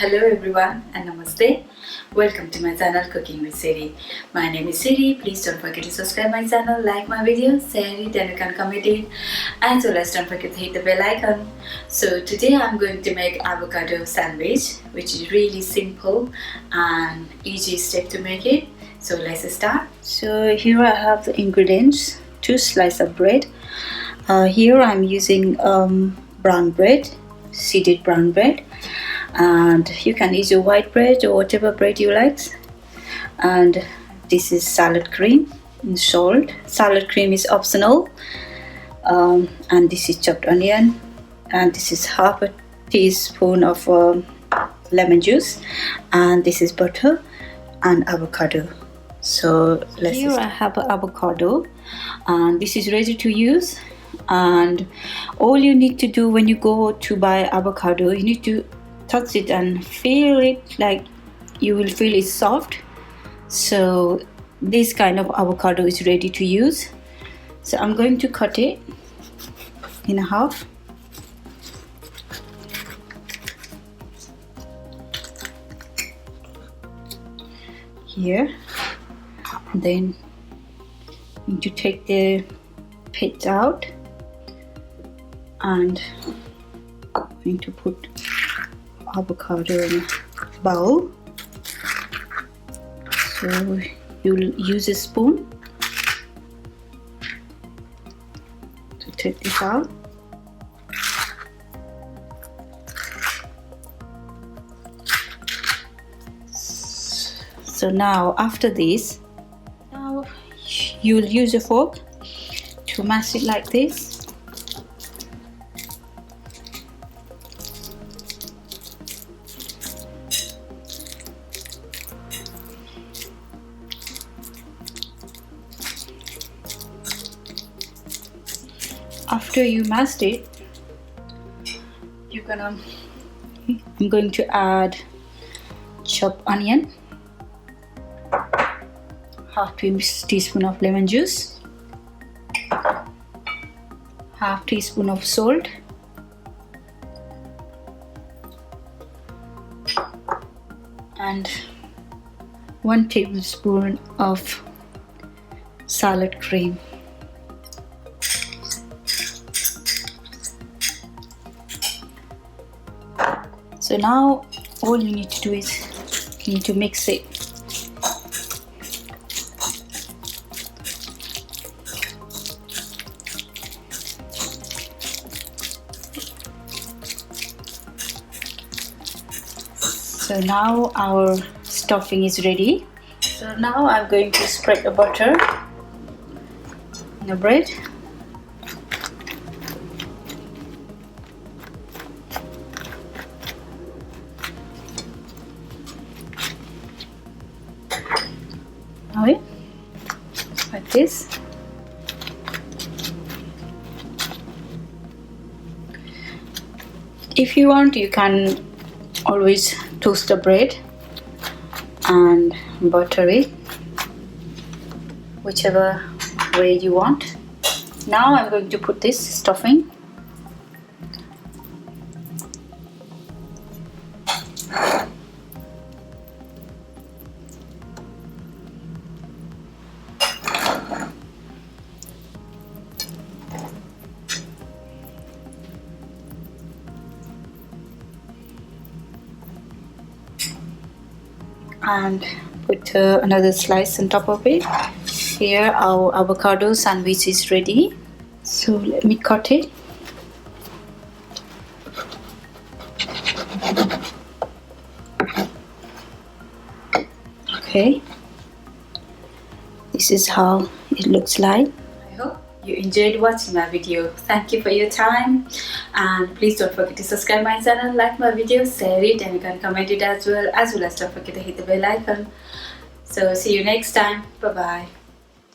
Hello everyone and namaste. Welcome to my channel Cooking with Siri. My name is Siri. Please don't forget to subscribe my channel, like my video, share it and you can comment it, as well as don't forget to hit the bell icon. So today I'm going to make avocado sandwich, which is really simple and easy step to make it. So let's start. So here I have the ingredients: 2 slices of bread. Here I'm using brown bread, seeded brown bread, and you can use your white bread or whatever bread you like. And this is salad cream and salt. Salad cream is optional. And this is chopped onion, and this is half a teaspoon of lemon juice, and this is butter and avocado. So here I have an avocado, and this is ready to use. And all you need to do when you go to buy avocado, you need to touch it and feel it, like you will feel it's soft. So this kind of avocado is ready to use. So I'm going to cut it in half. Here, then you need to take the pits out, and I'm going to put avocado in a bowl. So you'll use a spoon to take this out. So now after this, now you'll use a fork to mash it like this. After you mashed it, I'm going to add chopped onion, half teaspoon of lemon juice, half teaspoon of salt, and 1 tablespoon of salad cream. So now all you need to do is you need to mix it. So now our stuffing is ready. So now I'm going to spread the butter on the bread. Like this. If you want, you can always toast the bread and butter it, whichever way you want. Now I'm going to put this stuffing. And put another slice on top of it. Here our avocado sandwich is ready. So let me cut it. Okay, this is how it looks like. I hope you enjoyed watching my video. Thank you for your time, and please don't forget to subscribe my channel, like my video, share it, and you can comment it as well as don't forget to hit the bell icon. So see you next time. Bye bye.